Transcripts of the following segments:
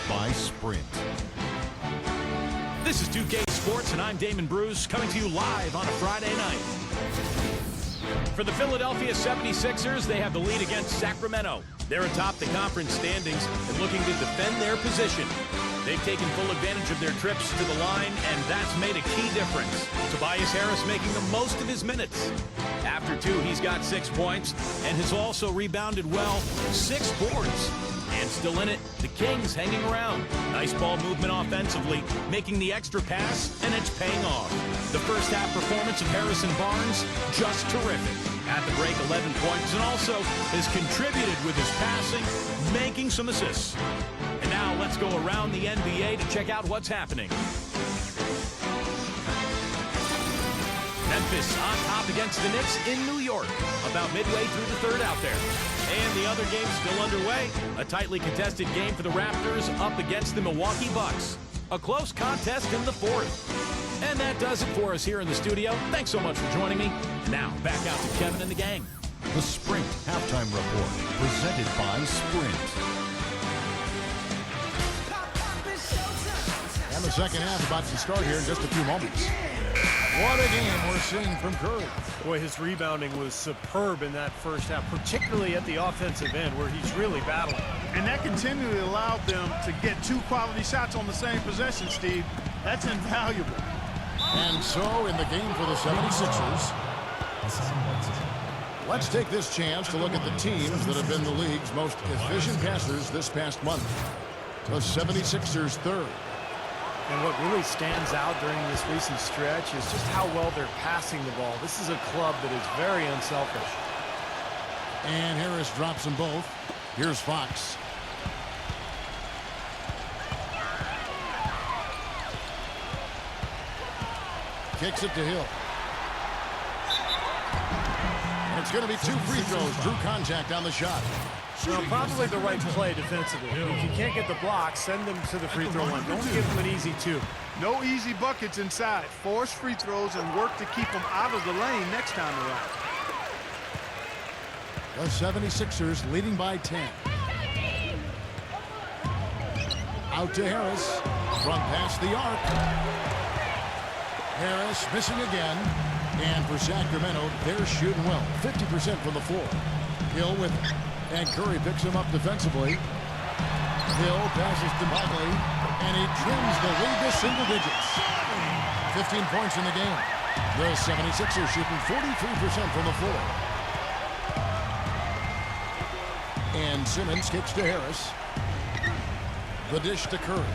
by Sprint. This is 2K Sports, and I'm Damon Bruce, coming to you live on a Friday night. For the Philadelphia 76ers, they have the lead against Sacramento. They're atop the conference standings and looking to defend their position. They've taken full advantage of their trips to the line, and that's made a key difference. Tobias Harris making the most of his minutes. After two, he's got 6 points and has also rebounded well, 6 boards. And still in it, the Kings hanging around. Nice ball movement offensively, making the extra pass, and it's paying off. The first half performance of Harrison Barnes, just terrific. At the break, 11 points, and also has contributed with his passing, making some assists. And now let's go around the NBA to check out what's happening. Memphis on top against the Knicks in New York, about midway through the third out there. And the other game still underway, a tightly contested game for the Raptors up against the Milwaukee Bucks. A close contest in the fourth. And that does it for us here in the studio. Thanks so much for joining me. Now, back out to Kevin and the gang. The Sprint Halftime Report, presented by Sprint. And the second half about to start here in just a few moments. What a game we're seeing from Curry. Boy, his rebounding was superb in that first half, particularly at the offensive end where he's really battling. And that continually allowed them to get 2 quality shots on the same possession, Steve. That's invaluable. And so in the game for the 76ers, let's take this chance to look at the teams that have been the league's most efficient passers this past month. The 76ers third. And what really stands out during this recent stretch is just how well they're passing the ball. This is a club that is very unselfish. And Harris drops them both. Here's Fox. Kicks it to Hill. And it's going to be 2 free throws. Drew contact on the shot. Well, probably the right play defensively. If you can't get the block, send them to the free throw line. Don't give them an easy 2. No easy buckets inside. Force free throws and work to keep them out of the lane next time around. The 76ers leading by 10. Out to Harris. Front past the arc. Harris missing again. And for Sacramento, they're shooting well. 50% from the floor. Hill with it. And Curry picks him up defensively. Hill passes to Mobley. And he trims the lead to single digits. 15 points in the game. The 76ers shooting 43% from the floor. And Simmons kicks to Harris. The dish to Curry.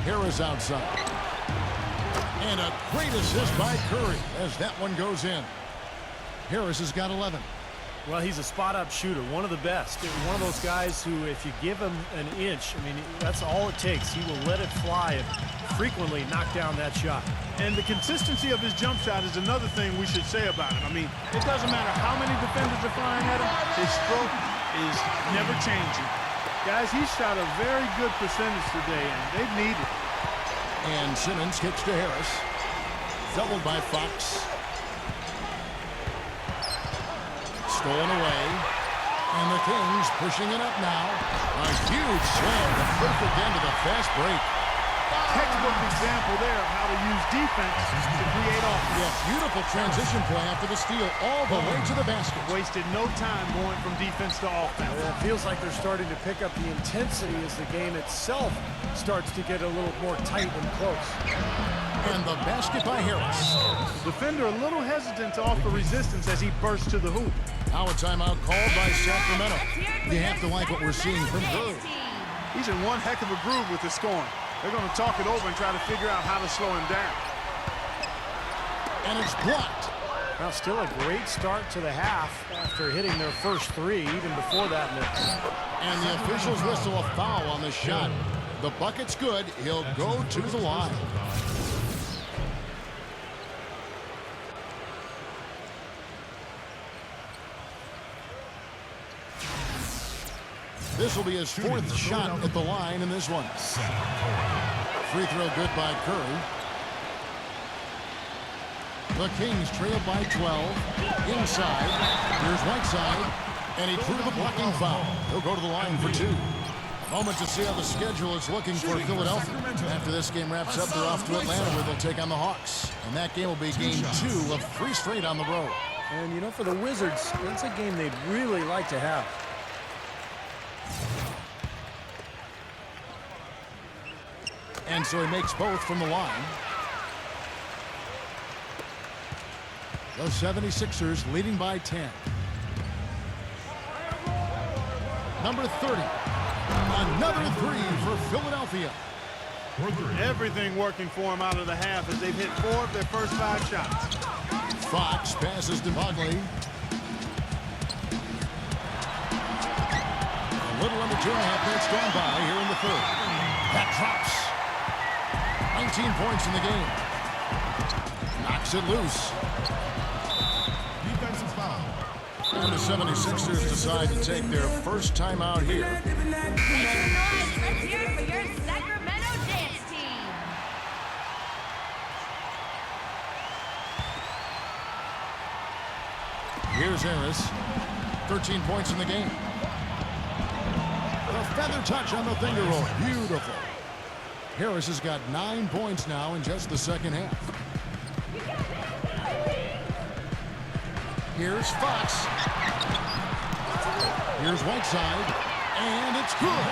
Harris outside. And a great assist by Curry as that one goes in. Harris has got 11. Well, he's a spot-up shooter, one of the best. One of those guys who, if you give him an inch, I mean, that's all it takes. He will let it fly and frequently knock down that shot. And the consistency of his jump shot is another thing we should say about him. I mean, it doesn't matter how many defenders are flying at him, his stroke is never changing. Guys, he shot a very good percentage today, and they need it. And Simmons kicks to Harris. Doubled by Fox. Stolen away. And the Kings pushing it up now. A huge slam. The perfect end of the fast break. Textbook example there of how to use defense to create offense. Yeah, beautiful transition play after the steal all the way to the basket. Wasted no time going from defense to offense. It feels like they're starting to pick up the intensity as the game itself starts to get a little more tight and close. And the basket by Harris. Defender a little hesitant to offer resistance as he bursts to the hoop. Now a timeout called by Sacramento. You have to like what we're seeing from Curry. He's in one heck of a groove with the scoring. They're going to talk it over and try to figure out how to slow him down. And it's blocked. Well, still a great start to the half after hitting their first 3, even before that. And the officials whistle a foul on the shot. The bucket's good. He'll go to the line. This will be his 4th shot at the line in this one. Free throw good by Curry. The Kings trail by 12. Inside. Here's Whiteside. And he drew the blocking foul. He'll go to the line for 2. Moment to see how the schedule is looking for Philadelphia. After this game wraps up, they're off to Atlanta where they'll take on the Hawks. And that game will be game 2 of 3 straight on the road. And, you know, for the Wizards, it's a game they'd really like to have. And so he makes both from the line. The 76ers leading by 10. Number 30. Another 3 for Philadelphia. Everything working for them out of the half as they've hit 4 of their first 5 shots. Fox passes to Bagley. A little under 2.5 minutes gone by here in the third. That drops. 19 points in the game. Knocks it loose. Defensive foul. And the 76ers decide to take their first time out here. Make some noise. Let's hear it for your Sacramento dance team. Here's Harris. 13 points in the game. The feather touch on the finger roll. Beautiful. Harris has got 9 points now in just the second half. Here's Fox. Here's Whiteside. And it's good.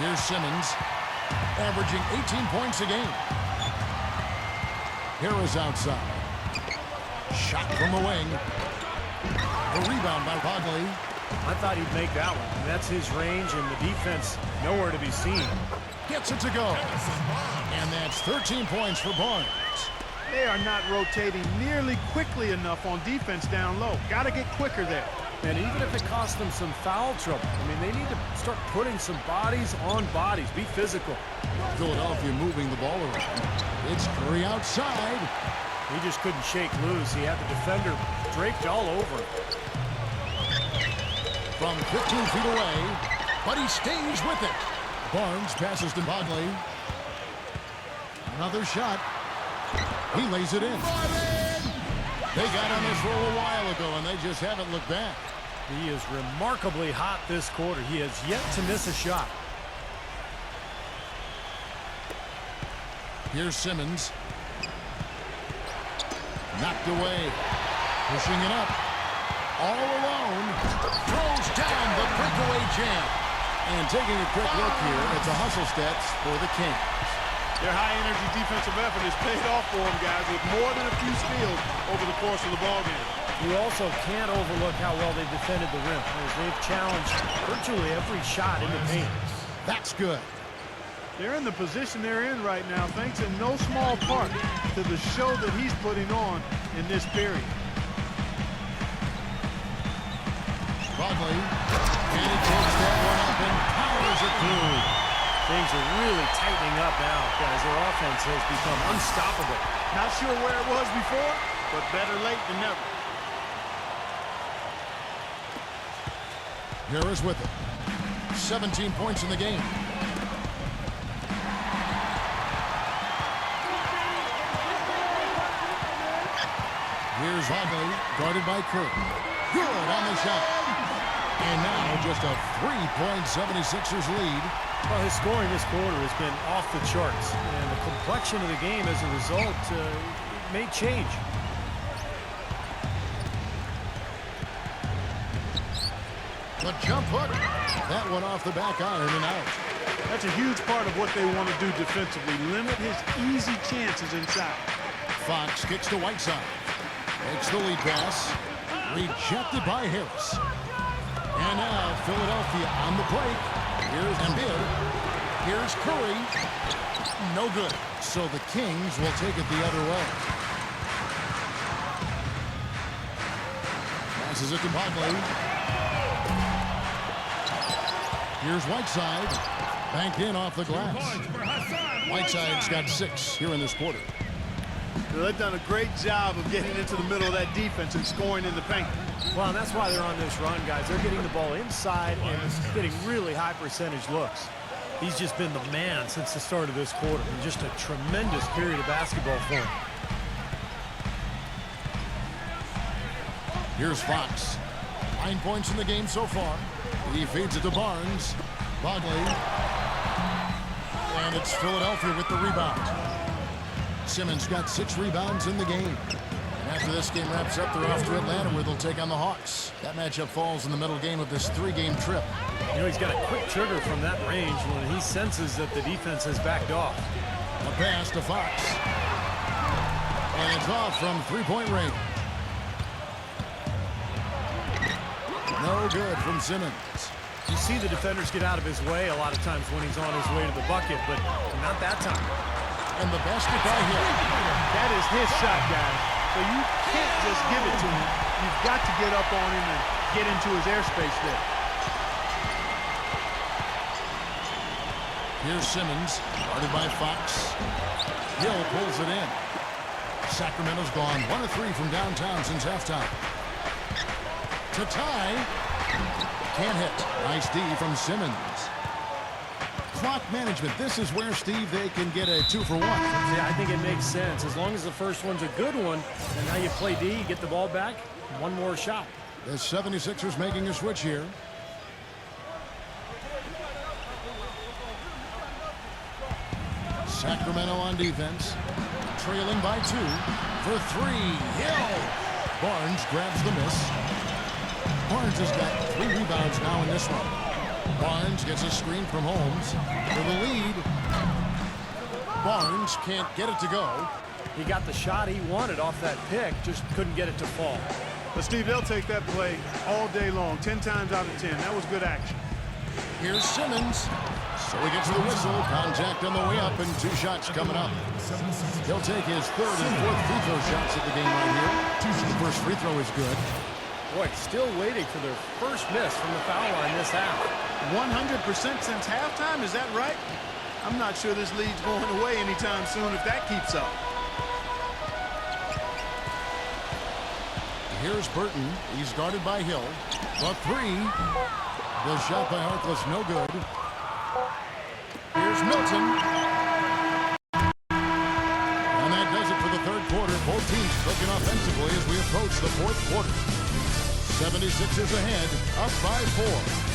Here's Simmons, averaging 18 points a game. Harris outside. Shot from the wing. The rebound by Bagley. I thought he'd make that one. And that's his range, and the defense nowhere to be seen. Gets it to go. And that's 13 points for Barnes. They are not rotating nearly quickly enough on defense down low. Got to get quicker there. And even if it costs them some foul trouble, I mean, they need to start putting some bodies on bodies. Be physical. Philadelphia moving the ball around. It's Curry outside. He just couldn't shake loose. He had the defender draped all over him. From 15 feet away, but he stays with it. Barnes passes to Bagley. Another shot. He lays it in. They got on this roll a while ago, and they just haven't looked back. He is remarkably hot this quarter. He has yet to miss a shot. Here's Simmons. Knocked away. Pushing it up. All alone. Throws down the breakaway jam. And taking a quick look here at the hustle stats for the Kings. Their high-energy defensive effort has paid off for them, guys, with more than a few steals over the course of the ballgame. You also can't overlook how well they defended the rim, as they've challenged virtually every shot in the paint. That's good. They're in the position they're in right now, thanks in no small part to the show that he's putting on in this period. Bagley, and he takes that one up and powers it through. Things are really tightening up now, guys. Their offense has become unstoppable. Not sure where it was before, but better late than never. Harris with it. 17 points in the game. Here's Bagley, guarded by Kirk. Good on the shot. And now just a 3-point 76ers lead. Well, his scoring this quarter has been off the charts, and the complexion of the game as a result may change. The jump hook. That one off the back iron and out. That's a huge part of what they want to do defensively. Limit his easy chances inside. Fox kicks to Whiteside. Makes the lead pass. Rejected by Harris. And now Philadelphia on the break. Here's Embiid. Here's Curry. No good. So the Kings will take it the other way. Passes it to Bagley. Here's Whiteside. Banked in off the glass. Whiteside's got 6 here in this quarter. So they've done a great job of getting into the middle of that defense and scoring in the paint. Well, and that's why they're on this run, guys. They're getting the ball inside and getting really high percentage looks. He's just been the man since the start of this quarter. And just a tremendous period of basketball for him. Here's Fox. 9 points in the game so far. He feeds it to Barnes. Bagley. And it's Philadelphia with the rebound. Simmons got 6 rebounds in the game. And after this game wraps up, they're off to Atlanta where they'll take on the Hawks. That matchup falls in the middle game of this 3-game trip. You know, he's got a quick trigger from that range when he senses that the defense has backed off. A pass to Fox. And it's off from 3-point range. No good from Simmons. You see the defenders get out of his way a lot of times when he's on his way to the bucket, but not that time. And the basket by Hill. That is his shot, guys. So you can't just give it to him. You've got to get up on him and get into his airspace there. Here's Simmons, guarded by Fox. Hill pulls it in. Sacramento's gone 1 of 3 from downtown since halftime. To tie. Can't hit. Nice D from Simmons. Clock management. This is where, Steve, they can get a 2 for 1. Yeah, I think it makes sense. As long as the first one's a good one, and now you play D, get the ball back, one more shot. The 76ers making a switch here. Sacramento on defense. Trailing by 2 for 3. Hill. Barnes grabs the miss. Barnes has got 3 rebounds now in this one. Barnes gets a screen from Holmes for the lead. Barnes can't get it to go. He got the shot he wanted off that pick, just couldn't get it to fall. But, Steve, they'll take that play all day long, 10 times out of 10. That was good action. Here's Simmons. So he gets the whistle. Contact on the way up and 2 shots coming up. He'll take his 3rd and 4th free throw shots at the game right here. The first free throw is good. Boy, still waiting for their first miss from the foul line this half. 100% since halftime, is that right? I'm not sure this lead's going away anytime soon if that keeps up. Here's Burton. He's guarded by Hill. The 3. The shot by Harkless, no good. Here's Milton. And that does it for the 3rd quarter. Both teams cooking offensively as we approach the 4th quarter. 76ers ahead, up by 4.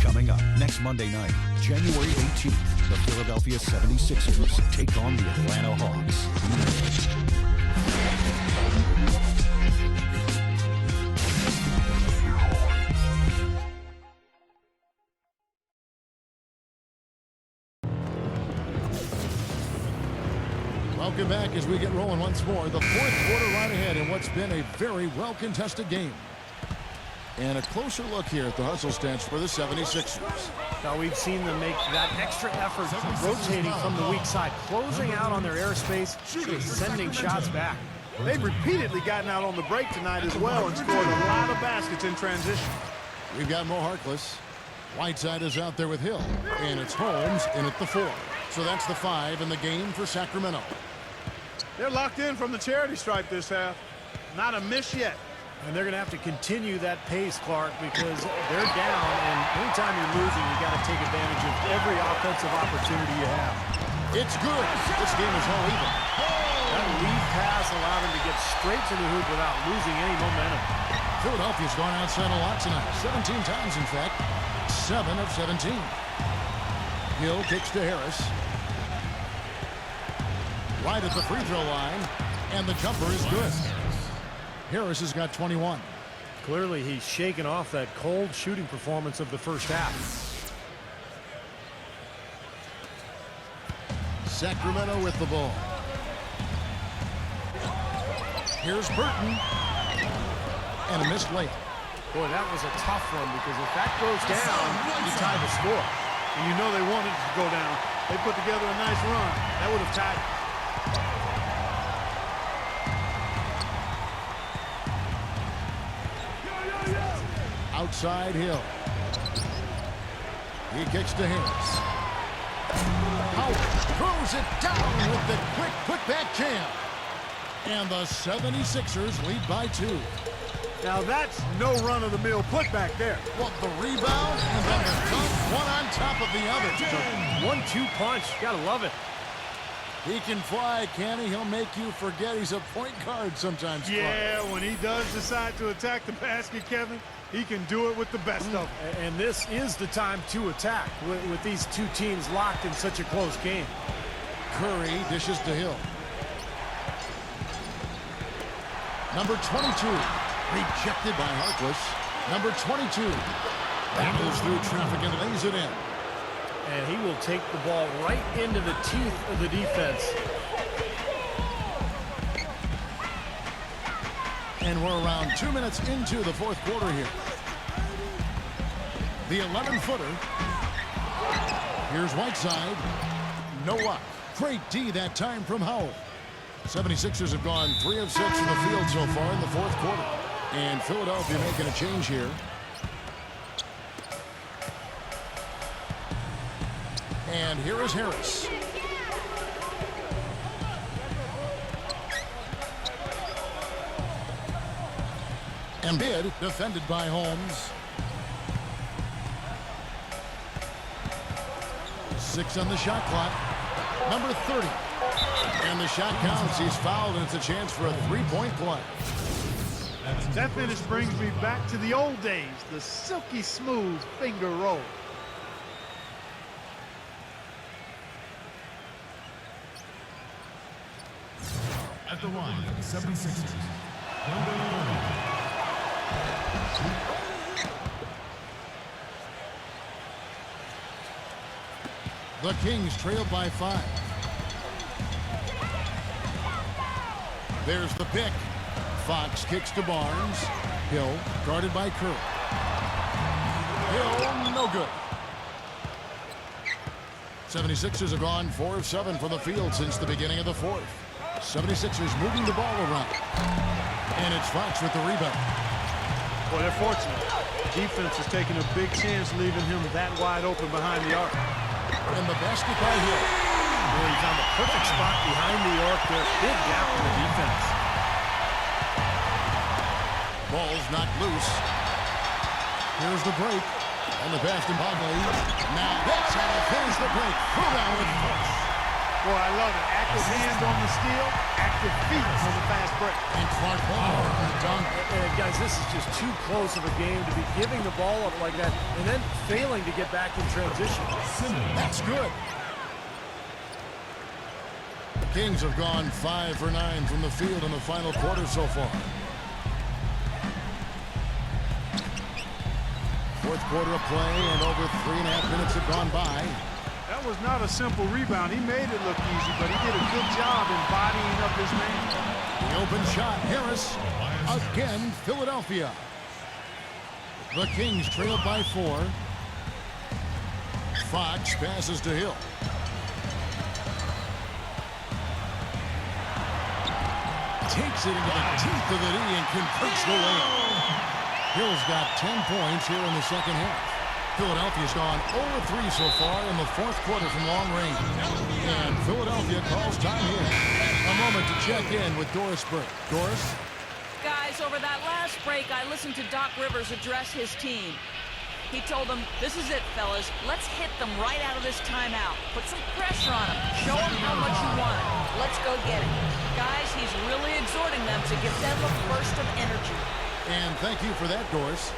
Coming up next Monday night, January 18th, the Philadelphia 76ers take on the Atlanta Hawks. Welcome back as we get rolling once more. The 4th quarter right ahead in what's been a very well-contested game. And a closer look here at the hustle stats for the 76ers. Now we've seen them make that extra effort rotating from the weak side, closing out on their airspace, sending shots back. They've repeatedly gotten out on the break tonight as well and scored a lot of baskets in transition. We've got Mo Harkless. Whiteside is out there with Hill. And it's Holmes in at the 4. So that's the 5 in the game for Sacramento. They're locked in from the charity stripe this half. Not a miss yet. And they're going to have to continue that pace, Clark, because they're down, and anytime you're losing, you got to take advantage of every offensive opportunity you have. It's good. This game is all even. That lead pass allowed him to get straight to the hoop without losing any momentum. Philadelphia's gone outside a lot tonight. 17 times, in fact. 7 of 17. Hill kicks to Harris. Right at the free throw line, and the jumper is good. Harris has got 21. Clearly, he's shaken off that cold shooting performance of the first half. Sacramento with the ball. Here's Burton. And a missed layup. Boy, that was a tough one because if that goes down, you tie the score. And you know they wanted it to go down. They put together a nice run. That would have tied it. Outside Hill. He kicks to Harris. Howard throws it down with the quick putback jam. And the 76ers lead by 2. Now that's no run-of-the-mill putback there. Well, the rebound and then the dunk, one on top of the other. 1-2 punch. Gotta love it. He can fly, can he? He'll make you forget he's a point guard sometimes. Yeah, when he does decide to attack the basket, Kevin, he can do it with the best of them. And this is the time to attack with these two teams locked in such a close game. Curry dishes to Hill. Number 22, rejected by Harkless. Number 22, battles through traffic and lays it in. And he will take the ball right into the teeth of the defense. And we're around 2 minutes into the fourth quarter here. The 11-footer. Here's Whiteside. No luck. Great D that time from Howell. 76ers have gone 3 of 6 from the field so far in the fourth quarter. And Philadelphia making a change here. And here is Harris. Embiid defended by Holmes. 6 on the shot clock. Number 30. And the shot counts. He's fouled, and it's a chance for a three-point play. That finish brings me back to the old days, the silky smooth finger roll. At the line for the 76ers, number 30. The Kings trailed by 5. There's the pick. Fox kicks to Barnes. Hill guarded by Curry. Hill, no good. 76ers have gone 4 of 7 from the field since the beginning of the fourth. 76ers moving the ball around. And it's Fox with the rebound. Well, they're fortunate. Defense is taking a big chance leaving him that wide open behind the arc. And the basket by Hill. Well, he found the perfect spot behind the arc there. Big gap in the defense. Ball's knocked loose. Here's the break. And the pass to Bagley. Now that's how to finish the break. Rebound with Fox. Boy, I love it. Active hands on the steal, active feet on the fast break. And Clark Ball done. And guys, this is just too close of a game to be giving the ball up like that and then failing to get back in transition. That's good. The Kings have gone 5 for 9 from the field in the final quarter so far. Fourth quarter of play, and over 3.5 minutes have gone by. That was not a simple rebound. He made it look easy, but he did a good job embodying up his man. The open shot, Harris. Again, Philadelphia. The Kings trail by 4. Fox passes to Hill. Takes it into the teeth of the knee and converts the layup. Hill's got 10 points here in the second half. Philadelphia's gone 0-3 so far in the fourth quarter from long range. And Philadelphia calls time here. A moment to check in with Doris Burke. Doris? Guys, over that last break, I listened to Doc Rivers address his team. He told them, this is it, fellas. Let's hit them right out of this timeout. Put some pressure on them. Show them how much you want it. Let's go get it. Guys, he's really exhorting them to give them a burst of energy. And thank you for that, Doris.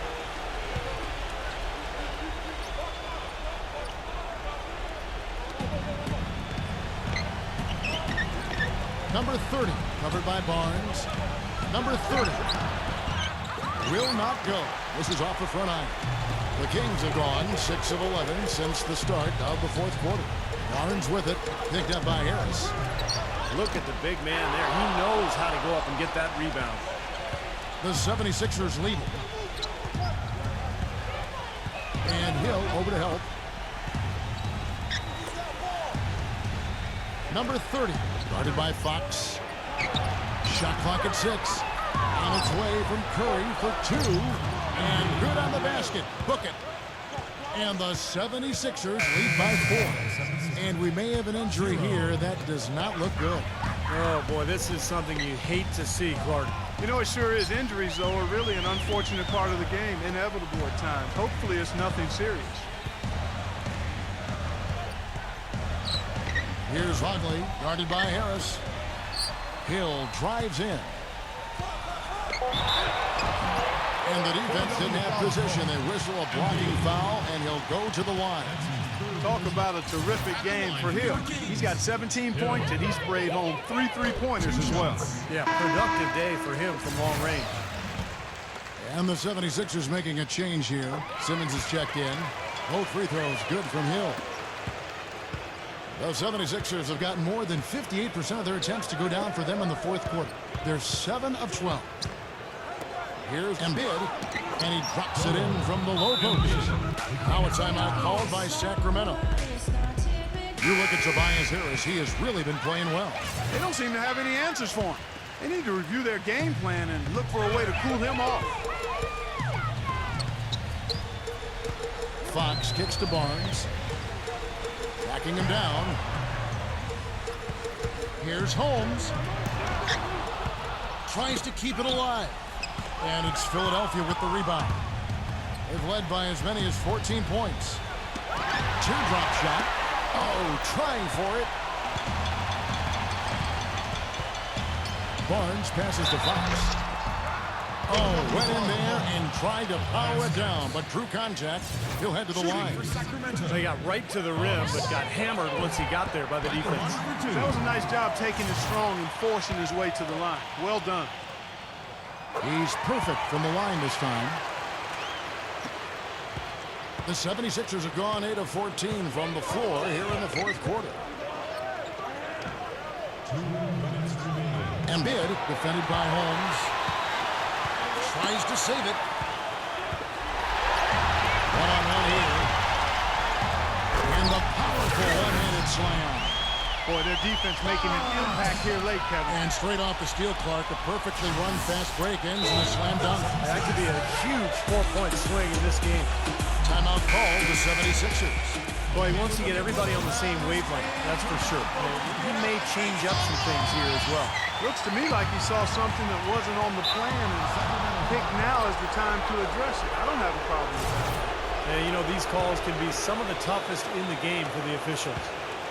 Number 30, covered by Barnes. Number 30 will not go. This is off the front iron. The Kings have gone 6 of 11 since the start of the fourth quarter. Barnes with it, picked up by Harris. Look at the big man there. He knows how to go up and get that rebound. The 76ers lead. And Hill over to help. Number 30, guarded by Fox. Shot clock at 6. On its way from Curry for 2. And good on the basket. Book it. And the 76ers lead by 4. And we may have an injury here. That does not look good. Oh, boy, this is something you hate to see, Clark. You know, it sure is. Injuries, though, are really an unfortunate part of the game, inevitable at times. Hopefully it's nothing serious. Here's Bagley, guarded by Harris. Hill drives in. And the defense didn't have position. They whistle a blocking foul, and he'll go to the line. Talk about a terrific game for Hill. He's got 17 points, and he sprayed home 3 3-pointers as well. Yeah, productive day for him from long range. And the 76ers making a change here. Simmons is checked in. Both free throws good from Hill. The 76ers have gotten more than 58% of their attempts to go down for them in the fourth quarter. They're 7 of 12. Here's Embiid, and he drops it in from the low post. Now a timeout called by Sacramento. You look at Tobias Harris, he has really been playing well. They don't seem to have any answers for him. They need to review their game plan and look for a way to cool him off. Fox kicks to Barnes. Backing him down. Here's Holmes. Tries to keep it alive. And it's Philadelphia with the rebound. They've led by as many as 14 points. Teardrop shot. Oh, trying for it. Barnes passes to Fox. Oh, went in there and tried to power it down, but drew contact. He'll head to the line. He got right to the rim, but got hammered once he got there by the defense. That was a nice job taking it strong and forcing his way to the line. Well done. He's perfect from the line this time. The 76ers have gone 8 of 14 from the floor here in the fourth quarter. Embiid, defended by Holmes. Tries to save it. One-on-one here. And the powerful one-handed slam. Boy, their defense making an impact here late, Kevin. And straight off the steal, Clark, a perfectly run fast break ends and a slam dunk. That could be a huge 4-point swing in this game. Timeout called the 76ers. Boy, he wants to get everybody on the same wavelength, that's for sure. He may change up some things here as well. Looks to me like he saw something that wasn't on the plan and picked now as the time to address it. I don't have a problem with that. And, you know, these calls can be some of the toughest in the game for the officials.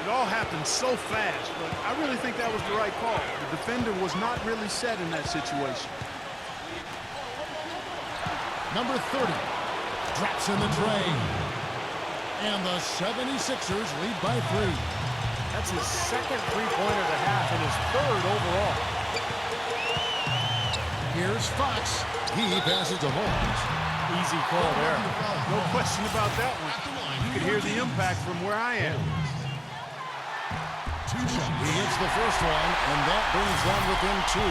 It all happened so fast, but I really think that was the right call. The defender was not really set in that situation. Number 30 drops in the drain. And the 76ers lead by 3. That's his second three-pointer of the half and his third overall. Here's Fox. He passes to Holmes. Easy call there. No question about that one. You could hear the impact from where I am. He hits the first one, and that brings them within 2.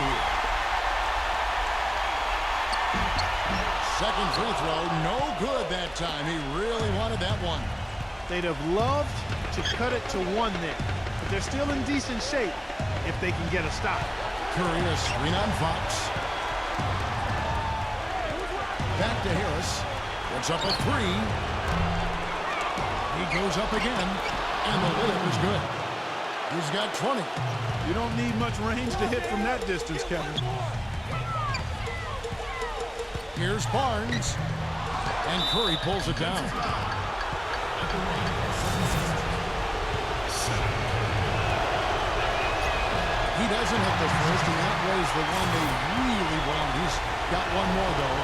Second free throw, no good that time. He really wanted that one. They'd have loved to cut it to 1 there, but they're still in decent shape if they can get a stop. Curry a screen on Fox. Back to Harris. Puts up a 3. He goes up again, and the layup is good. He's got 20. You don't need much range to hit from that distance, Kevin. Here's Barnes. And Curry pulls it down. He doesn't hit the first, and that was the one they really wanted. He's got one more, though.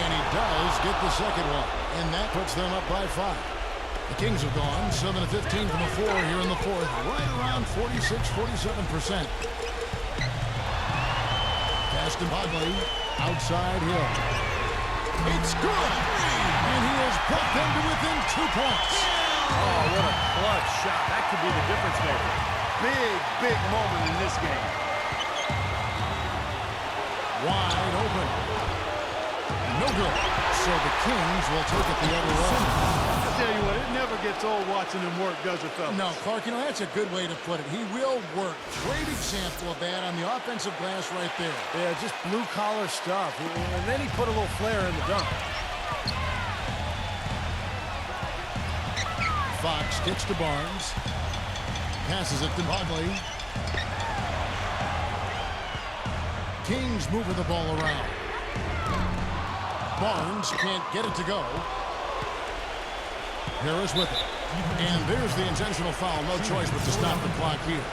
And he does get the second one. And that puts them up by 5. The Kings have gone 7 of 15 from the floor here in the fourth. Right around 46-47%. Pass to Bagley. Outside Hill. It's good! And he has brought them to within 2 points. Oh, what a clutch shot. That could be the difference maker. Big moment in this game. Wide open. No good. So the Kings will take it the other way. I tell you what, it never gets old watching him work, does it, fellas? No, Clark, you know, that's a good way to put it. He will work. Great example of that on the offensive glass right there. Yeah, just blue-collar stuff. And then he put a little flair in the dunk. Fox kicks to Barnes. Passes it to Bagley. Kings moving the ball around. Barnes can't get it to go. Harris with it. And there's the intentional foul. No choice but to stop the clock here.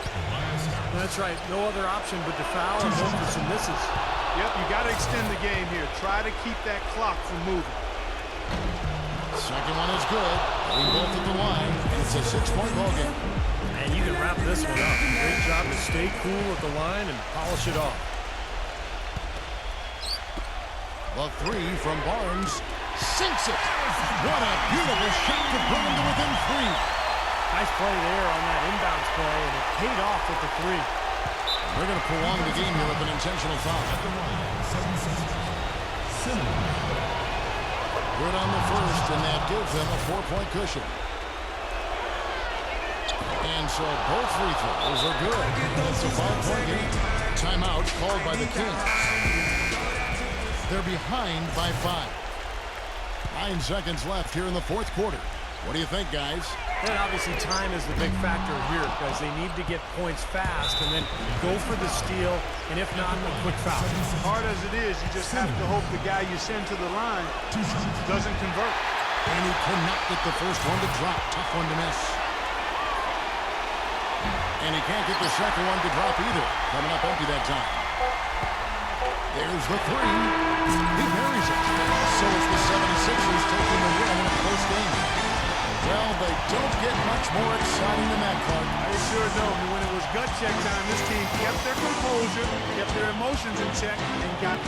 That's right. No other option but to foul and hope for some misses. Yep, you got to extend the game here. Try to keep that clock from moving. Second one is good. We both at the line. And it's a 6-point ball game. And you can wrap this one up. Great job to stay cool at the line and polish it off. The three from Barnes sinks it. What a beautiful shot to bring him to within 3. Nice play there on that inbounds play, and it paid off with the 3. They're going to prolong the game here with an intentional foul. Good on the first, and that gives them a 4-point cushion. And so both free throws are good. It's a 5-point game. Timeout called by the Kings. They're behind by 5. 9 seconds left here in the fourth quarter. What do you think, guys? And obviously time is the big factor here because they need to get points fast and then go for the steal, and if not, a quick foul. Hard as it is, you just have to hope the guy you send to the line doesn't convert. And he cannot get the first one to drop. Tough one to miss. And he can't get the second one to drop either. Coming up empty that time. There's the 3. He buries it. So it's the 76ers taking the win in a close game. Well, they don't get much more exciting than that, Clark. They sure don't. And when it was gut check time, this team kept their composure, kept their emotions in check, and got